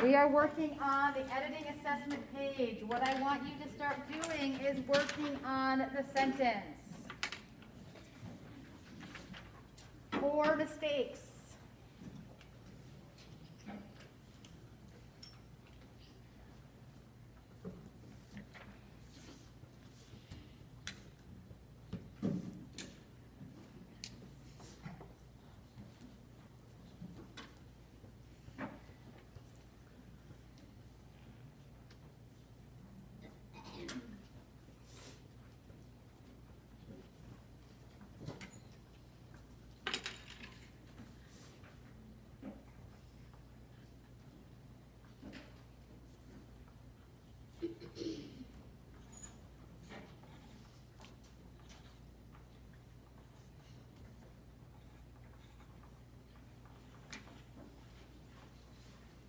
We are working on the editing assessment page. What I want you to start doing is working on the sentence. 4 mistakes.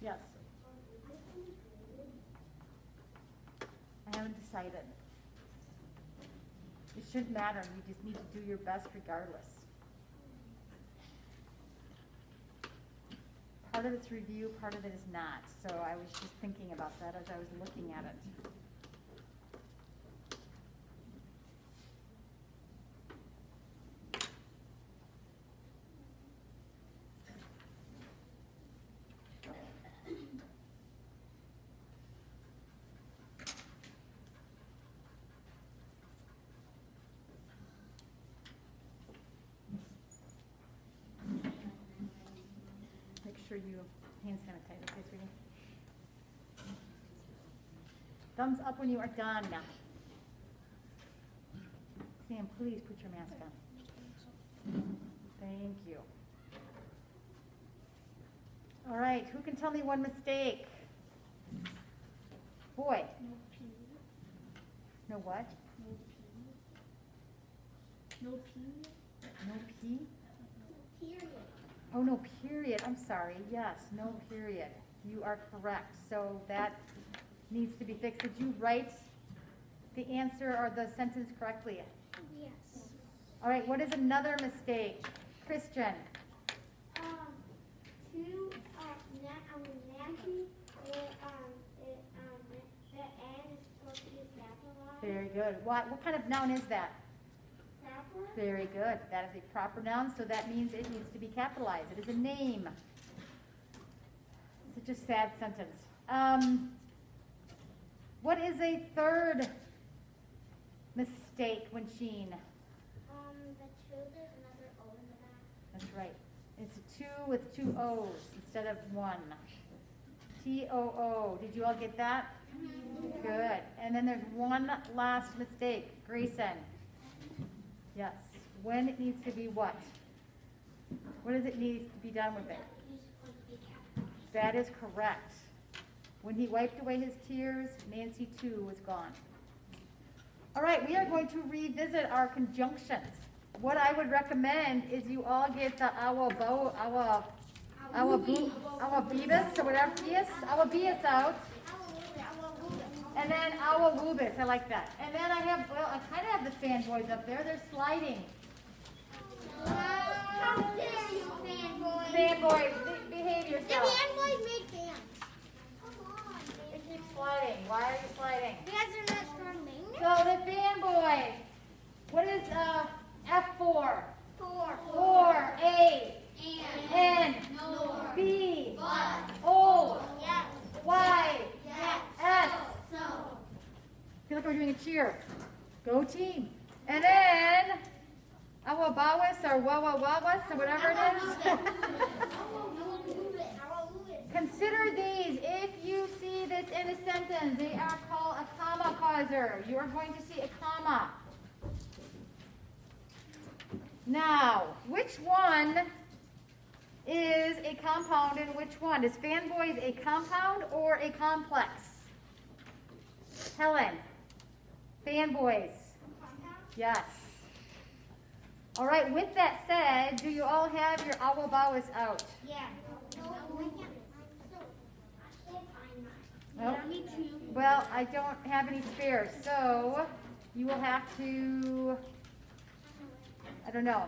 Yes. I haven't decided. It shouldn't matter. You just need to do your best regardless. Part of it's review, part of it is not. So I was just thinking about that as I was looking at it. Make sure you hand sanitize, okay, sweetie? Thumbs up when you are done. Sam, please put your mask on. Thank you. All right, who can tell me one mistake? Boy. No P. No what? No P. No P? Period. Oh, no, period. I'm sorry. Yes, no period. You are correct. So that needs to be fixed. Did you write the answer or the sentence correctly? Yes. All right, what is another mistake? Christian. Two, Nancy, the N is supposed to be capitalized. Very good. What kind of noun is that? Proper? Very good. That is a proper noun, so that means it needs to be capitalized. It is a name. Such a sad sentence. What is a third mistake, Winsheen? The two, there's another O in the back. That's right. It's a 2 with 2 O's instead of 1. T-O-O. Did you all get that? Good. And then there's one last mistake. Grayson. Yes. When it needs to be what? What does it need to be done with it? He's supposed to be capitalized. That is correct. When he wiped away his tears, Nancy too was gone. All right, we are going to revisit our conjunctions. What I would recommend is you all get the beavis or whatever beus out, and then wubis. I like that. And then I kind of have the fanboys up there. They're sliding. How dare you, fanboy? Fanboys, behave The yourself. fanboys make fans. Come on, They keep sliding. Why are you sliding? because they're not strong magnets. So the fanboys. What is F4? 4. 4, A, N, Nor. B, But. O, Yes. Y, Yes. S. So. Feel like we're doing a cheer. Go team. And then Awabawis or Wawawawas or whatever it is. Consider these. If you see this in a sentence, they are called a comma pauser. You are going to see a comma. Now, which one is a compound and which one? Is fanboys a compound or a complex? Helen, fanboys. Yes. All right, with that said, do you all have your awabawis out? Yeah. Nope. Me too. Well, I don't have any spares, so you will have to, I don't know.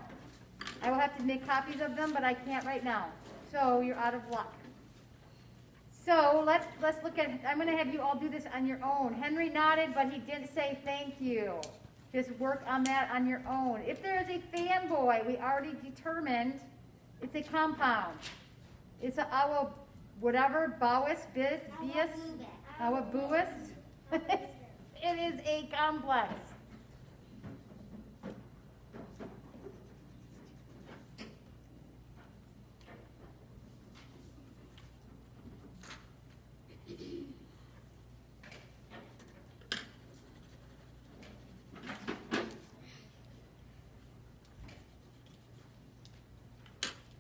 I will have to make copies of them, but I can't right now. So you're out of luck. So let's look at, I'm gonna have you all do this on your own. Henry nodded, but he didn't say thank you. Just work on that on your own. If there is a fanboy, we already determined it's a compound. It's a awa, whatever, bowis, bias, awa buis. It is a complex.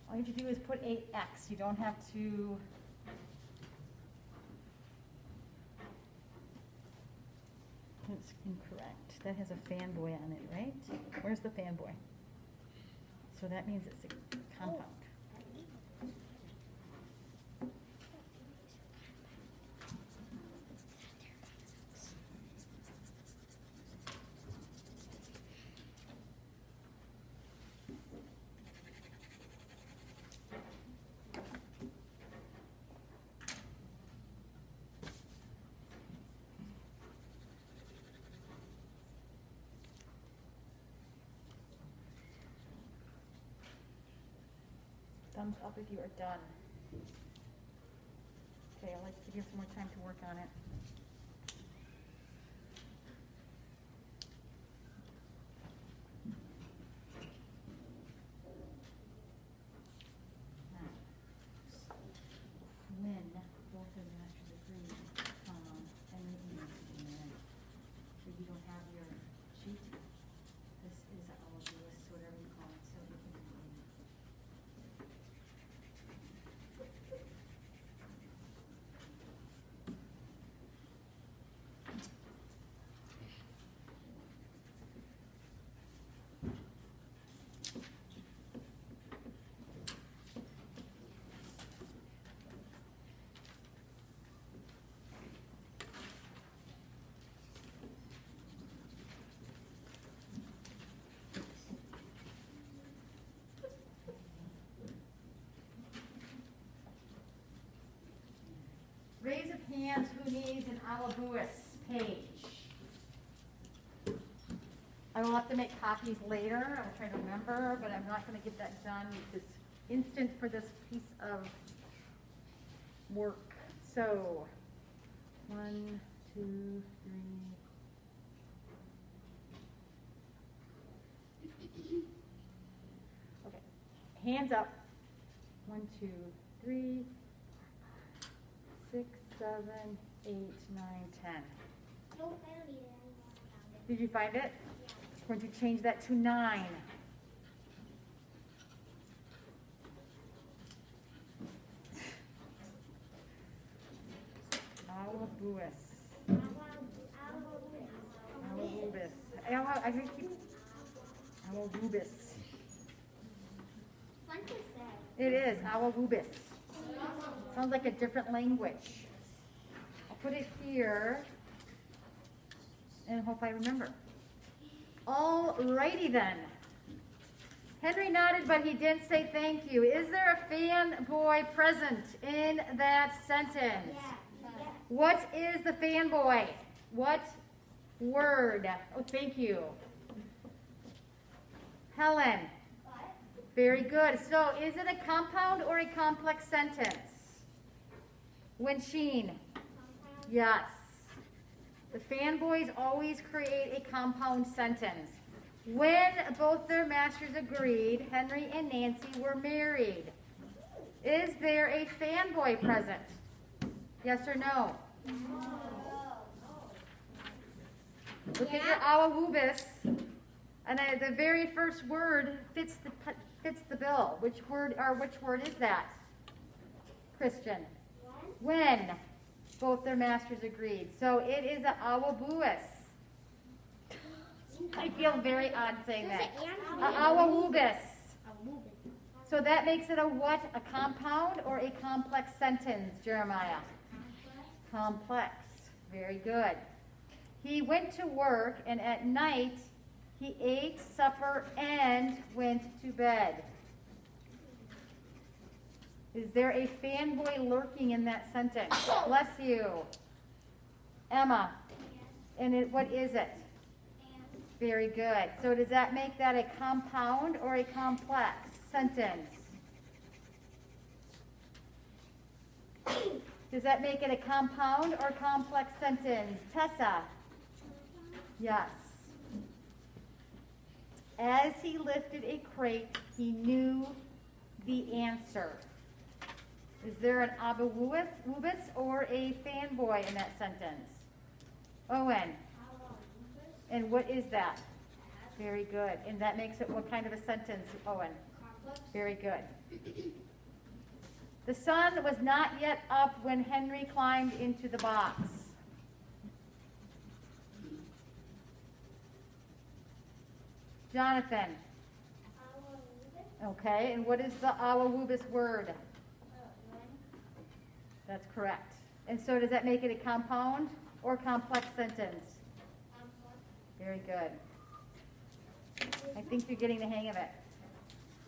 All you have to do is put a X. You don't have to. That's incorrect. That has a fanboy on it, right? Where's the fanboy? So that means it's a compound. Thumbs up if you are done. Okay, I'd like to give you some more time to work on it. Now, when both of the masters agree, and if you don't have your sheet, this is all of this, whatever you call it, so you can. Raise of hands who needs an Alabuis page. I will have to make copies later. I will try to remember, but I'm not going to get that done this instant for this piece of work. So, 1, 2, 3. Okay, hands up. 1, 2, 3. 6, 7, 8, 9, 10. Nope, I don't need it anymore. I found it. Did you find it? Yeah. We're going to change that to 9. Alabuis. Alabubis. I think keep Alabubis. Fun to say. It is Alabubis. Sounds like a different language. I'll put it here and hope I remember. Alrighty then. Henry nodded, but he didn't say thank you. Is there a fanboy present in that sentence? Yeah. What is the fanboy? What word? Oh, thank you. Helen. What? Very good. So is it a compound or a complex sentence? Wensheen. Compound? Yes. The fanboys always create a compound sentence. When both their masters agreed, Henry and Nancy were married. Is there a fanboy present? Yes or no? Look at your awawubis, and the very first word fits the bill. Which word is that? Christian. When both their masters agreed. So it is a awabuis. I feel very odd saying that. Awawubis. So that makes it a what? A compound or a complex sentence, Jeremiah? Complex. Very good. He went to work, and at night he ate supper and went to bed. Is there a fanboy lurking in that sentence? Bless you. Emma, and what is it? Very good. So does that make that a compound or a complex sentence? Does that make it a compound or complex sentence? Tessa? Yes. As he lifted a crate, he knew the answer. Is there an Abawubis or a fanboy in that sentence? Owen? And what is that? Very good. And that makes it what kind of a sentence, Owen? Complex. Very good. The sun was not yet up when Henry climbed into the box. Jonathan. Okay, and what is the Awawubis word? That's correct. And so does that make it a compound or complex sentence? Very good. I think you're getting the hang of it.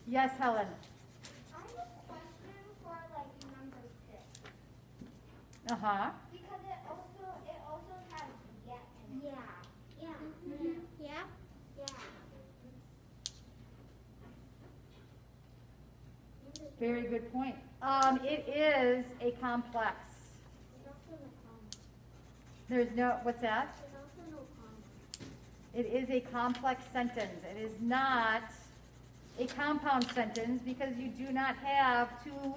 Yes, Helen. I have a question for like number 6. Uh-huh. Because it also has yet in it. Yeah. Yeah. Yeah. Yeah. Very good point. It is a complex. There's also no comma. There's no, what's that? There's also no comma. It is a complex sentence. It is not a compound sentence because you do not have two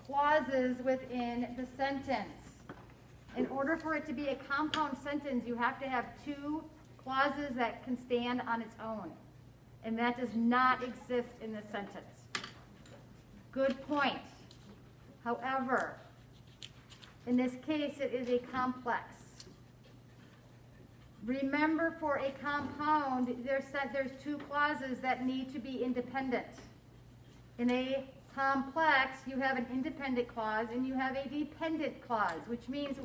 clauses within the sentence. In order for it to be a compound sentence, you have to have two clauses that can stand on its own. And that does not exist in this sentence. Good point. However, in this case, it is a complex. Remember, for a compound, there's two clauses that need to be independent. In a complex, you have an independent clause and you have a dependent clause, which means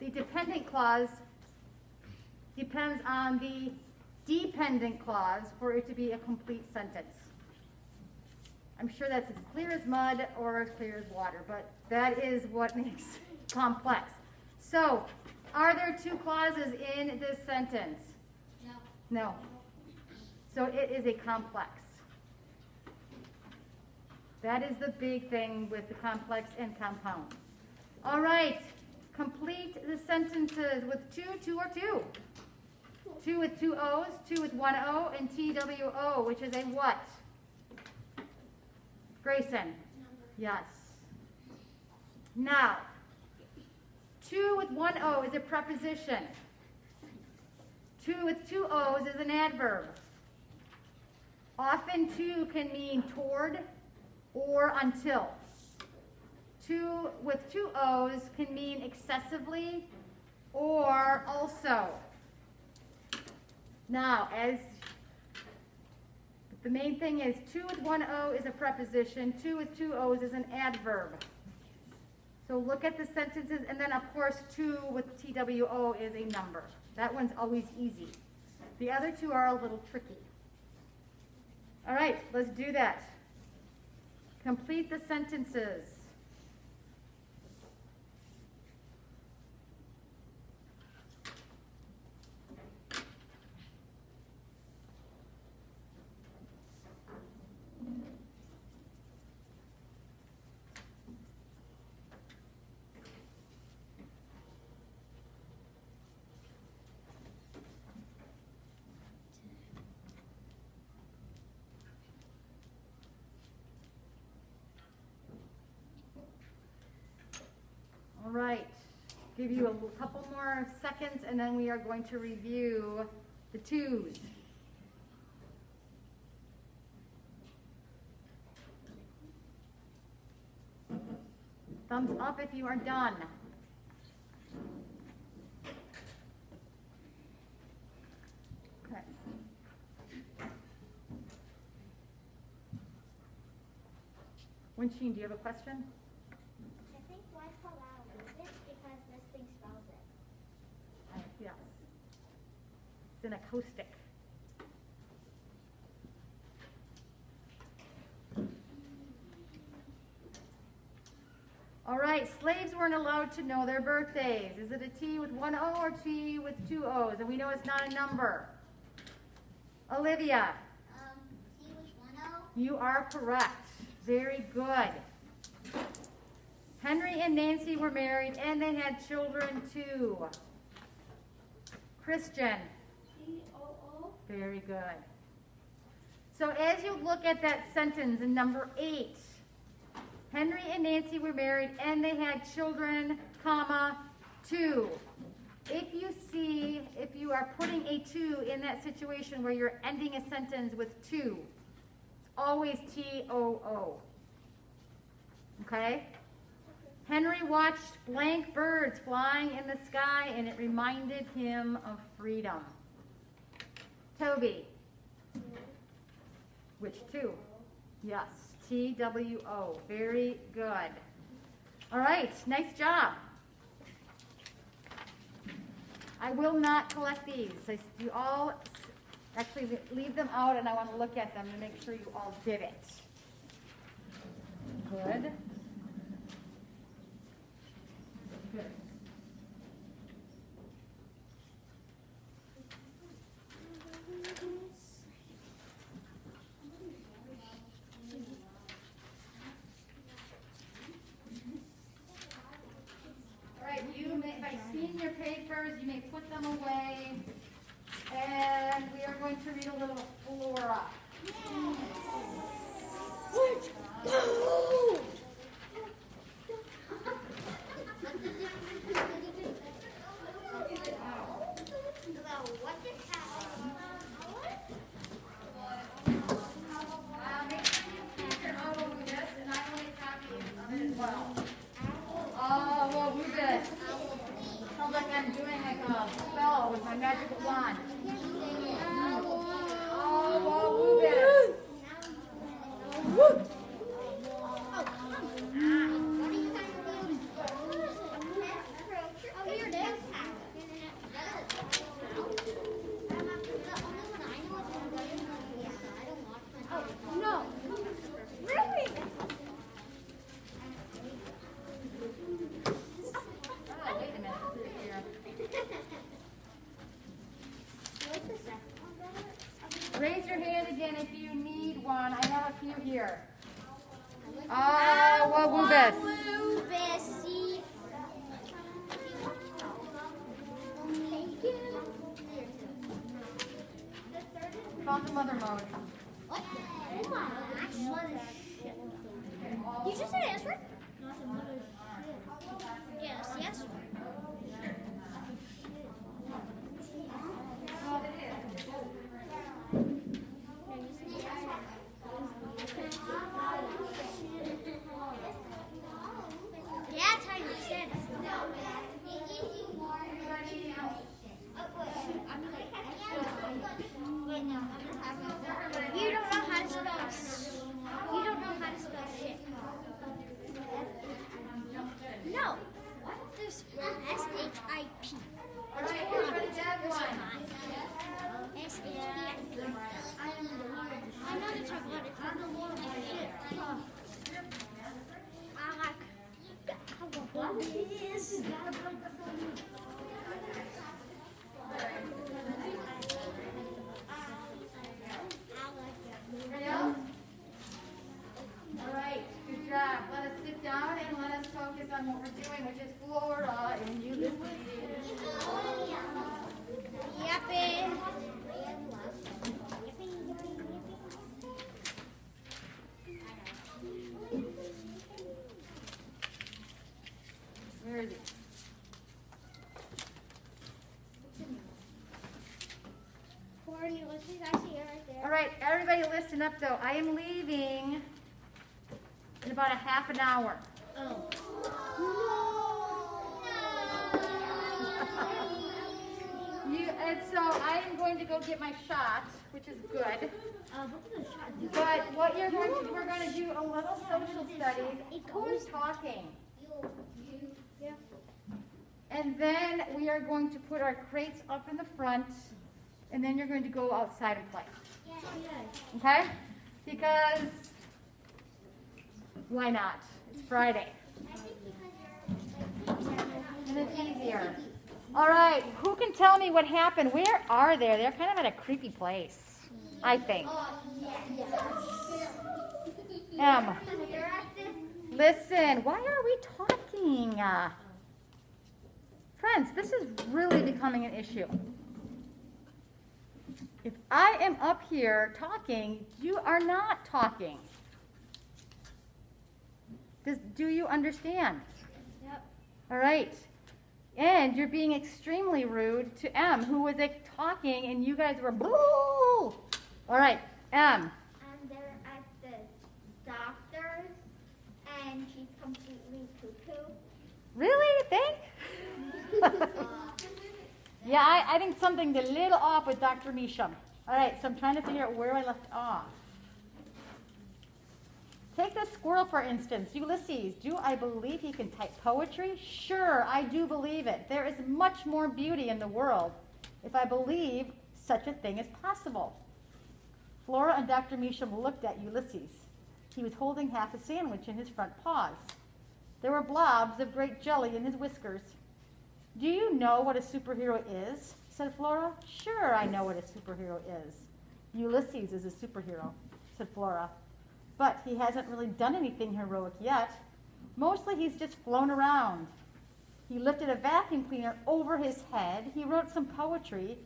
the dependent clause depends on the dependent clause for it to be a complete sentence. I'm sure that's as clear as mud or as clear as water, but that is what makes it complex. So, are there two clauses in this sentence? No. No. So it is a complex. That is the big thing with the complex and compound. All right, complete the sentences with two or two. Two with two O's, two with one O, and TWO, which is a what? Grayson? Yes. Now, two with one O is a preposition. Two with two O's is an adverb. Often two can mean toward or until. Two with two O's can mean excessively or also. Now, the main thing is two with one O is a preposition, two with two O's is an adverb. So look at the sentences, and then of course two with TWO is a number. That one's always easy. The other two are a little tricky. All right, let's do that. Complete the sentences. All right, give you a couple more seconds and then we are going to review the twos. Thumbs up if you are done. Okay. Winsheen, do you have a question? I think why call out Rubik because this thing spells it. Yes. It's an acoustic. right, slaves weren't allowed to know their birthdays. Is it a T with one O or T with two O's? And we know it's not a number. Olivia, T was 1-0. you are correct. Very good. Henry and Nancy were married and they had children too. Christian. T-O-O. Very good. So as you look at that sentence in number 8, Henry and Nancy were married and they had children, comma, 2. If you are putting a 2 in that situation where you're ending a sentence with 2, it's always T-O-O. Okay? Henry watched blank birds flying in the sky and it reminded him of freedom. Toby. Which 2? Yes, T-W-O. Very good. All right, nice job. I will not collect these. You all actually leave them out and I want to look at them to make sure you all did it. Good. Good. All right, you may, by seeing your papers, you may put them away. And we are going to read a little Flora. Let's go! What just happened? Make sure you keep your own with this, and I will make copies of it as well. Oh, well, move it. Sounds like I'm doing like a spell with my magical wand. Oh, well, move it. No. Really? Oh, wait a minute. Here. What's the second one? Raise your hand again if you need one. I have a few here. Oh, well, move it. Found the mother mode. You just said answer? Yes, yes. Yeah, tell you said. You don't know how to spell. You don't know how to spell shit. No. There's S-H-I-P. All right, here's for the dead one. S-H-I-P. I know the trouble. I'm the one with shit. I like this. Anybody else? All right, good job. Let us sit down and let us focus on what we're doing, which is Flora and Ulysses. Yippee. Where is he? I see it right there. All right, everybody listen up though. I am leaving in about a half an hour. Oh. And so I am going to go get my shot, which is good. But what you're going to, we're going to do a little social studies, who's talking. And then we are going to put our crates up in the front, and then you're going to go outside and play. Okay? Because why not? It's Friday. All right, who can tell me what happened? Where are they? They're kind of at a creepy place, I think. Listen, why are we talking? Friends, this is really becoming an issue. If I am up here talking, you are not talking. Do you understand? Yep. All right. And you're being extremely rude to M, who was talking, and you guys were boo. All right, M. And they're at the doctor's, and she's completely cuckoo. Really, you think? Yeah, I think something's a little off with Dr. Measham. All right, so I'm trying to figure out where I left off. Take the squirrel, for instance. Ulysses, do I believe he can type poetry? Sure, I do believe it. There is much more beauty in the world if I believe such a thing is possible. Flora and Dr. Measham looked at Ulysses. He was holding half a sandwich in his front paws. There were blobs of great jelly in his whiskers. Do you know what a superhero is? Said Flora. Sure, I know what a superhero is. Ulysses is a superhero, said Flora. But he hasn't really done anything heroic yet. Mostly he's just flown around. He lifted a vacuum cleaner over his head. He wrote some poetry.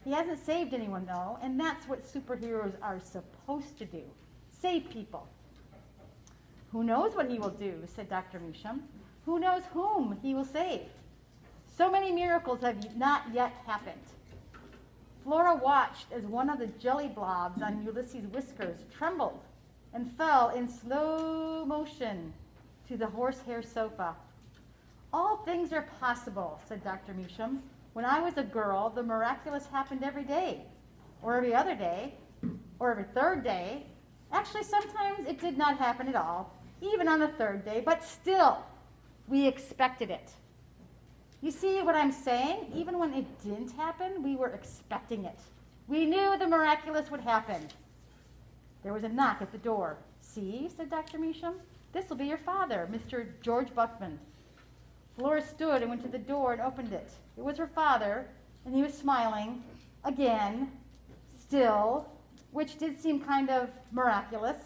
He hasn't saved anyone, though, and that's what superheroes are supposed to do, save people. Who knows what he will do, said Dr. Measham. Who knows whom he will save? So many miracles have not yet happened. Flora watched as one of the jelly blobs on Ulysses' whiskers trembled and fell in slow motion to the horsehair sofa. All things are possible, said Dr. Measham. When I was a girl, the miraculous happened every day, or every other day, or every third day. Actually, sometimes it did not happen at all, even on the third day, but still, we expected it. You see what I'm saying? Even when it didn't happen, we were expecting it. We knew the miraculous would happen. There was a knock at the door. See, said Dr. Measham, this will be your father, Mr. George Buckman. Flora stood and went to the door and opened it. It was her father, and he was smiling, again, still, which did seem kind of miraculous.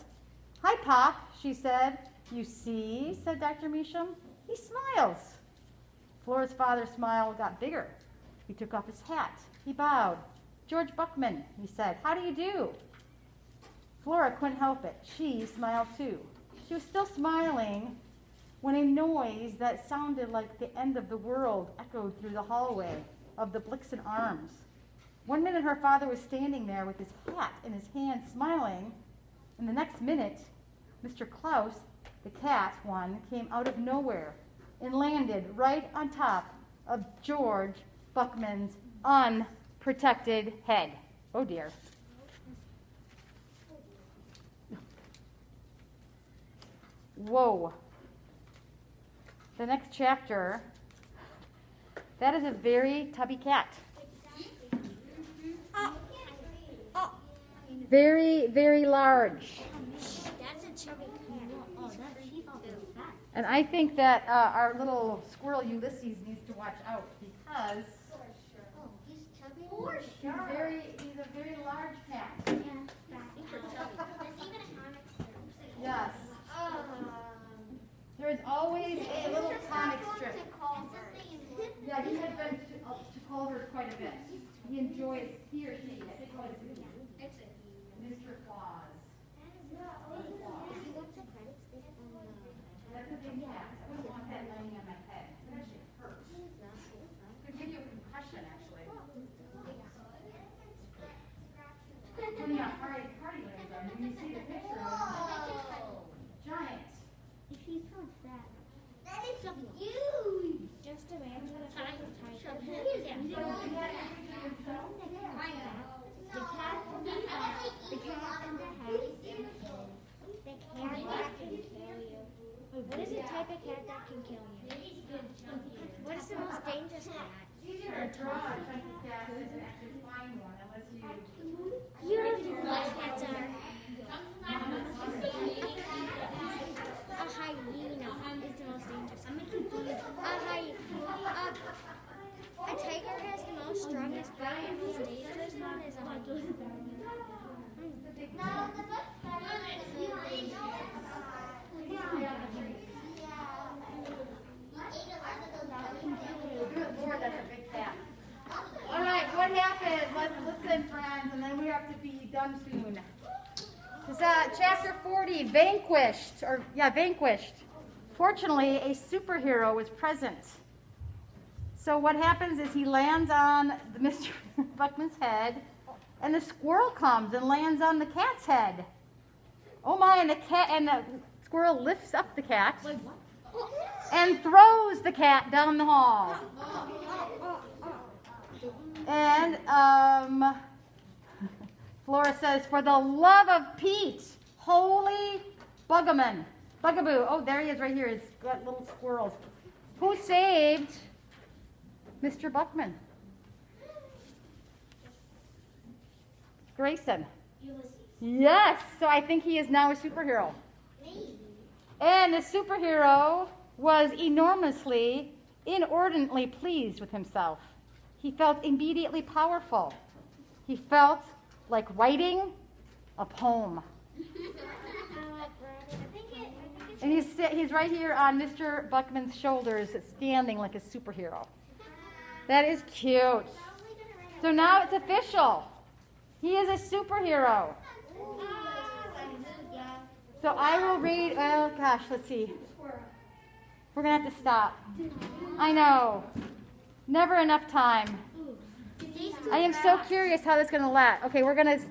Hi, Pop, she said. You see, said Dr. Measham, he smiles. Flora's father's smile got bigger. He took off his hat. He bowed. George Buckman, he said, how do you do? Flora couldn't help it. She smiled too. She was still smiling when a noise that sounded like the end of the world echoed through the hallway of the Blixen Arms. 1 minute her father was standing there with his hat in his hand smiling, and the next minute Mr. Klaus, the cat one, came out of nowhere and landed right on top of George Buckman's unprotected head. Oh dear. Whoa. The next chapter, that is a very tubby cat. Very, very large. That's a chubby cat. Oh, that's And I think that our little squirrel Ulysses needs to watch out because he's chubby. he's a very large cat. Yeah. There's even a comic strip. Yes. There is always a little comic strip. Yeah, he has been to Culver quite a bit. He enjoys, he or she, I think it was Mr. Claus. That's a big cat. I wouldn't want that laying on my head. It actually hurts. It could give you a concussion, actually. When you have party legs on, when you see the picture of giant. If he's so fat. That is huge. Just a man with a type. The cat and the hat. The cat and the hat. The cat that can kill you. What is the type of cat that can kill you? What is the most dangerous cat? You don't know what cats are. A hyena is the most dangerous. A tiger one is on. Lord, that's a big cat. All right, what happened? Let's listen, friends, and then we have to be done soon. It's chapter 40, Vanquished. Vanquished. Fortunately, a superhero was present. So what happens is he lands on Mr. Buckman's head, and the squirrel comes and lands on the cat's head. Oh my, and the squirrel lifts up the cat and throws the cat down the hall. And Flora says, for the love of Pete, holy bugaboo. Oh, there he is right here. He's got little squirrels. Who saved Mr. Buckman? Grayson. Yes, so I think he is now a superhero. And the superhero was enormously, inordinately pleased with himself. He felt immediately powerful. He felt like writing a poem. And he's right here on Mr. Buckman's shoulders, standing like a superhero. That is cute. So now it's official. He is a superhero. So I will read, oh gosh, let's see. We're going to have to stop. I know. Never enough time. I am so curious how this is going to last. Okay, we're going to